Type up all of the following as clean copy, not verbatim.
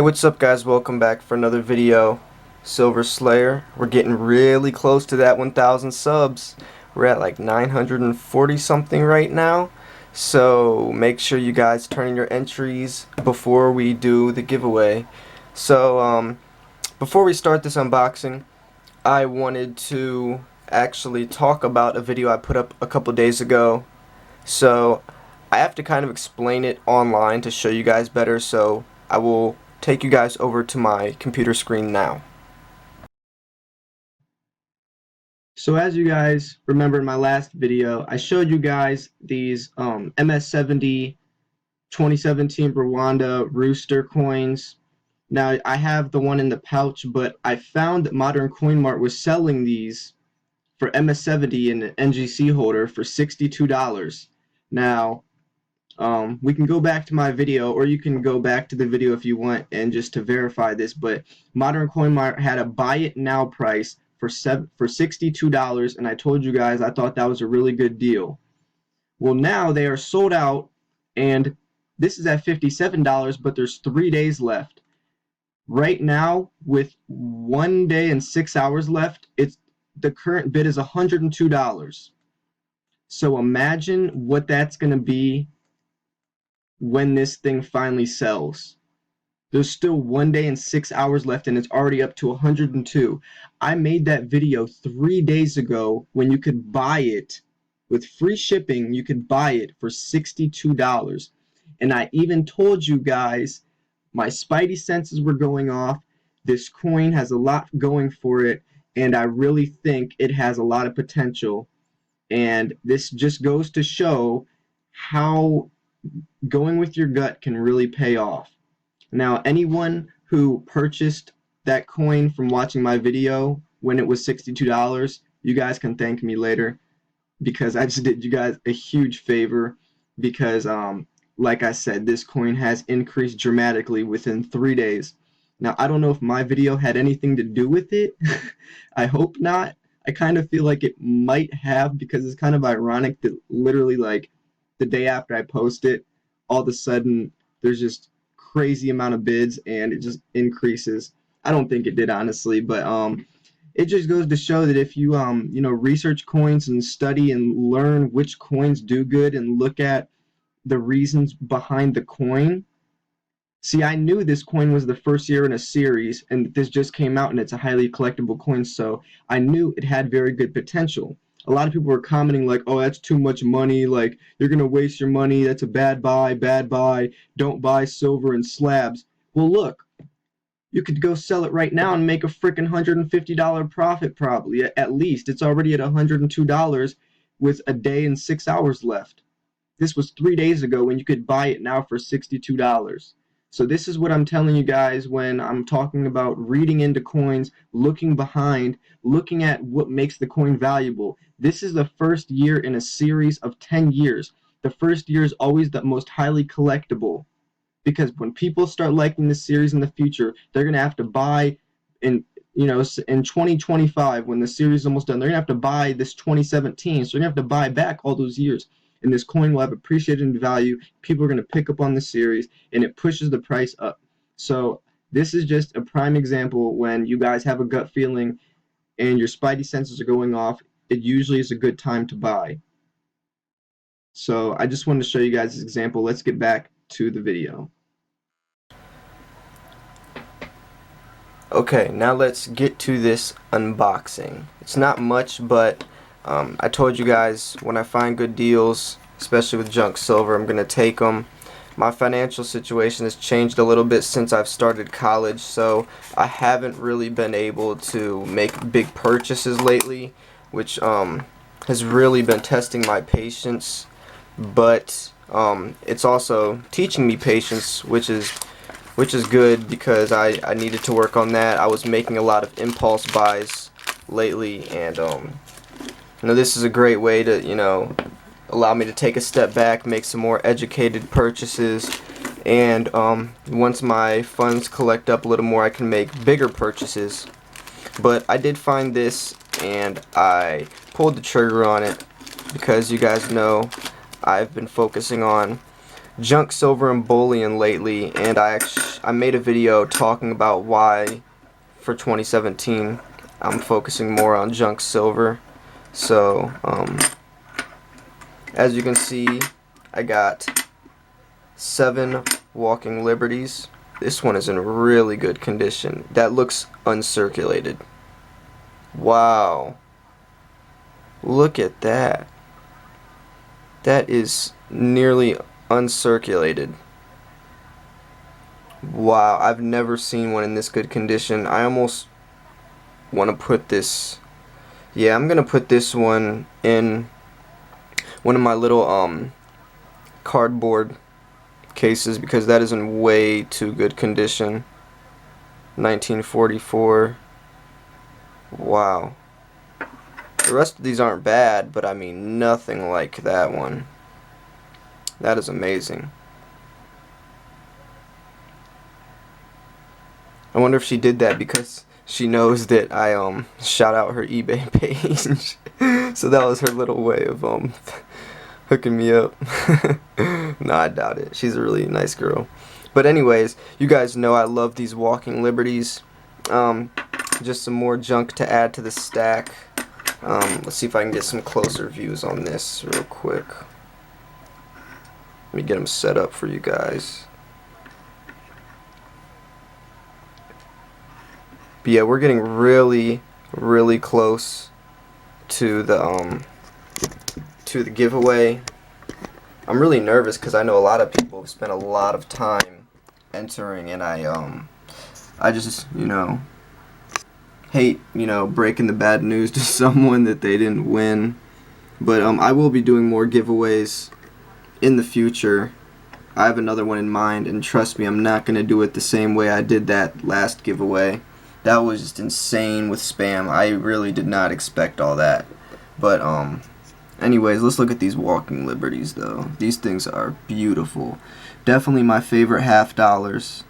Hey, what's up guys? Welcome back for another video. Silver Slayer. We're getting really close to that 1,000 subs. We're at like 940 something right now. So make sure you guys turn in your entries before we do the giveaway. So before we start this unboxing, I wanted to actually talk about a video I put up a couple days ago. So I have to kind of explain it online to show you guys better, so I will take you guys over to my computer screen now. So as you guys remember in my last video, I showed you guys these MS70 2017 Rwanda Rooster coins. Now I have the one in the pouch, but I found that Modern Coin Mart was selling these for MS70 in an NGC holder for $62. Now we can go back to my video, or you can go back to the video if you want and just to verify this, but Modern Coin Mart had a buy it now price for $62, and I told you guys I thought that was a really good deal. Well, now they are sold out, and this is at $57, but there's 3 days left. Right now, with 1 day and 6 hours left, the current bid is $102. So imagine what that's going to be when this thing finally sells. There's still 1 day and 6 hours left, and it's already up to 102. I made that video 3 days ago when you could buy it with free shipping. You could buy it for $62, and I even told you guys my spidey senses were going off. This coin has a lot going for it, and I really think it has a lot of potential. And this just goes to show how going with your gut can really pay off. Now, anyone who purchased that coin from watching my video when it was $62, you guys can thank me later, because I just did you guys a huge favor, because like I said, this coin has increased dramatically within 3 days. Now, I don't know if my video had anything to do with it. I hope not. I kind of feel like it might have, because it's kind of ironic that literally like the day after I post it, all of a sudden there's just crazy amount of bids and it just increases. I don't think it did, honestly, but it just goes to show that if you research coins and study and learn which coins do good and look at the reasons behind the coin. See, I knew this coin was the first year in a series, and this just came out and it's a highly collectible coin, so I knew it had very good potential. A lot of people were commenting like, oh, that's too much money, like, you're going to waste your money, that's a bad buy, don't buy silver in slabs. Well, look, you could go sell it right now and make a freaking $150 profit probably, at least. It's already at $102 with a day and 6 hours left. This was 3 days ago when you could buy it now for $62. So this is what I'm telling you guys when I'm talking about reading into coins, looking behind, looking at what makes the coin valuable. This is the first year in a series of 10 years. The first year is always the most highly collectible, because when people start liking this series in the future, they're going to have to buy in in 2025, when the series is almost done, they're going to have to buy this 2017. So they're going to have to buy back all those years. And this coin will have appreciated in value. People are going to pick up on the series, and it pushes the price up. So this is just a prime example. When you guys have a gut feeling and your spidey senses are going off, it usually is a good time to buy. So I just wanted to show you guys this example. Let's get back to the video. Okay, now let's get to this unboxing. It's not much, but I told you guys when I find good deals, especially with junk silver, I'm going to take them. My financial situation has changed a little bit since I've started college, so I haven't really been able to make big purchases lately, which has really been testing my patience. But it's also teaching me patience, which is good, because I needed to work on that. I was making a lot of impulse buys lately, and this is a great way to allow me to take a step back, make some more educated purchases, and once my funds collect up a little more, I can make bigger purchases. But I did find this, and I pulled the trigger on it because you guys know I've been focusing on junk silver and bullion lately, and I made a video talking about why for 2017 I'm focusing more on junk silver. So as you can see, I got 7 Walking Liberties. This one is in really good condition. That looks uncirculated. Wow. Look at that. That is nearly uncirculated. Wow, I've never seen one in this good condition. I almost want to put this, yeah, I'm gonna put this one in one of my little cardboard cases because that is in way too good condition. 1944. Wow. The rest of these aren't bad, but I mean nothing like that one. That is amazing. I wonder if she did that because she knows that I shout out her eBay page. So that was her little way of hooking me up. No, I doubt it. She's a really nice girl. But anyways, you guys know I love these Walking Liberties. Just some more junk to add to the stack. Let's see if I can get some closer views on this real quick. Let me get them set up for you guys. But yeah, we're getting really, really close to the giveaway. I'm really nervous because I know a lot of people have spent a lot of time entering, and I just, you know, hate, you know, breaking the bad news to someone that they didn't win. But I will be doing more giveaways in the future. I have another one in mind, and trust me, I'm not going to do it the same way I did that last giveaway. That was just insane with spam. I really did not expect all that. But anyways, let's look at these Walking Liberties though. These things are beautiful. Definitely my favorite half dollars.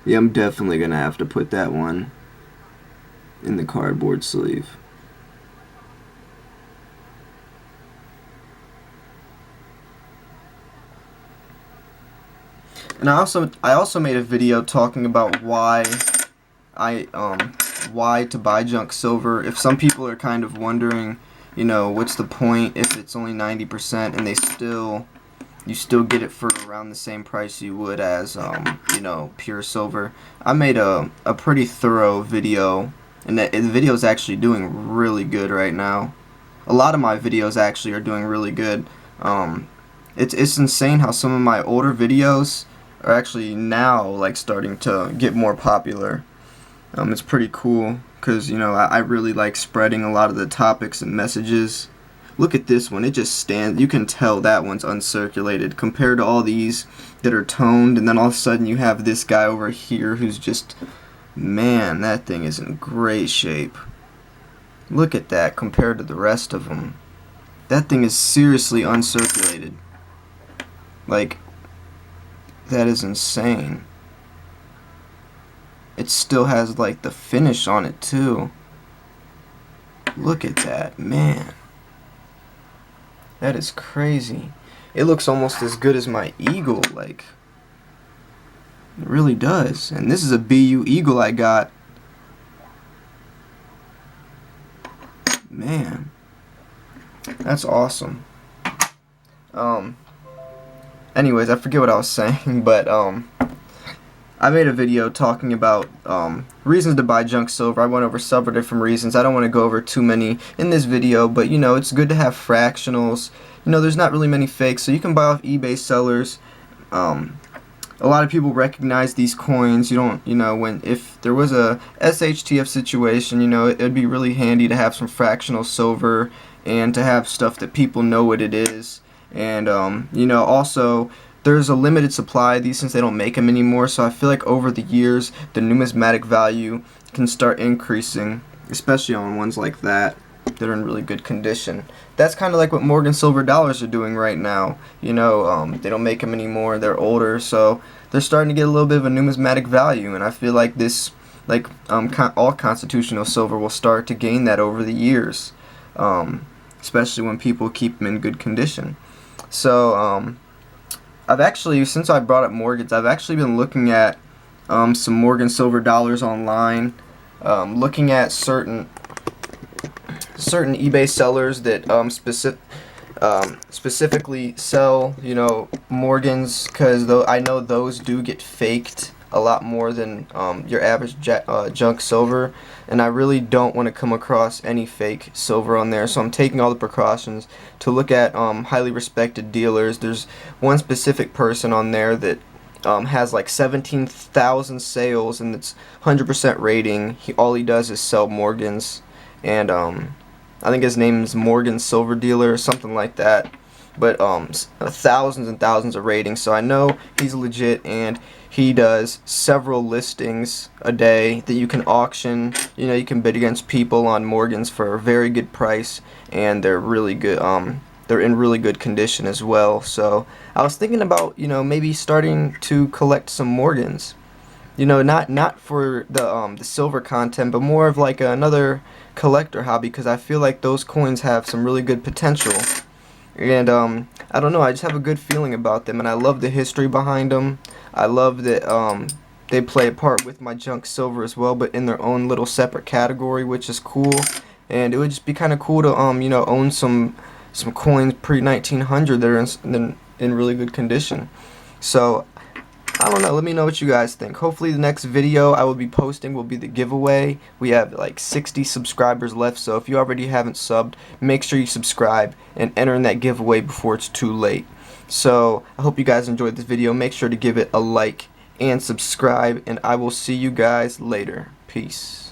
Yeah, I'm definitely gonna have to put that one in the cardboard sleeve. And I also made a video talking about why to buy junk silver. If some people are kind of wondering, you know, what's the point if it's only 90% and you still get it for around the same price you would as you know, pure silver. I made a pretty thorough video, and the video is actually doing really good right now. A lot of my videos actually are doing really good. It's insane how some of my older videos are actually now like starting to get more popular. It's pretty cool because, you know, I really like spreading a lot of the topics and messages. Look at this one, it just stands, you can tell that one's uncirculated compared to all these that are toned, and then all of a sudden you have this guy over here who's just, man, that thing is in great shape. Look at that compared to the rest of them. That thing is seriously uncirculated. Like, that is insane. It still has like the finish on it too. Look at that, man. That is crazy. It looks almost as good as my Eagle, like, it really does. And this is a BU Eagle I got. Man, that's awesome. Anyways, I forget what I was saying, but I made a video talking about reasons to buy junk silver. I went over several different reasons. I don't want to go over too many in this video, but you know, it's good to have fractionals. You know, there's not really many fakes, so you can buy off eBay sellers. A lot of people recognize these coins. You don't, you know, if there was a SHTF situation, you know, it'd be really handy to have some fractional silver and to have stuff that people know what it is. And you know, also there's a limited supply of these since they don't make them anymore, so I feel like over the years the numismatic value can start increasing, especially on ones like that that are in really good condition. That's kind of like what Morgan silver dollars are doing right now. You know, they don't make them anymore, they're older, so they're starting to get a little bit of a numismatic value, and I feel like this like all constitutional silver will start to gain that over the years, especially when people keep them in good condition. So I've actually, since I brought up Morgans, I've actually been looking at some Morgan silver dollars online, looking at certain eBay sellers that specifically sell, Morgans, because I know those do get faked a lot more than your average junk silver, and I really don't want to come across any fake silver on there, so I'm taking all the precautions to look at highly respected dealers. There's one specific person on there that has like 17,000 sales and it's 100% rating. All he does is sell Morgans, and I think his name is Morgan Silver Dealer or something like that. But thousands and thousands of ratings, so I know he's legit, and he does several listings a day that you can auction. You can bid against people on Morgans for a very good price, and they're really good. They're in really good condition as well. So I was thinking about maybe starting to collect some Morgans. Not for the silver content, but more of like another collector hobby, because I feel like those coins have some really good potential. And I don't know, I just have a good feeling about them, and I love the history behind them. I love that they play a part with my junk silver as well, but in their own little separate category, which is cool. And it would just be kind of cool to own some coins pre-1900 that are in really good condition. So I don't know, let me know what you guys think. Hopefully the next video I will be posting will be the giveaway. We have like 60 subscribers left, so if you already haven't subbed, make sure you subscribe and enter in that giveaway before it's too late. So I hope you guys enjoyed this video. Make sure to give it a like and subscribe, and I will see you guys later. Peace.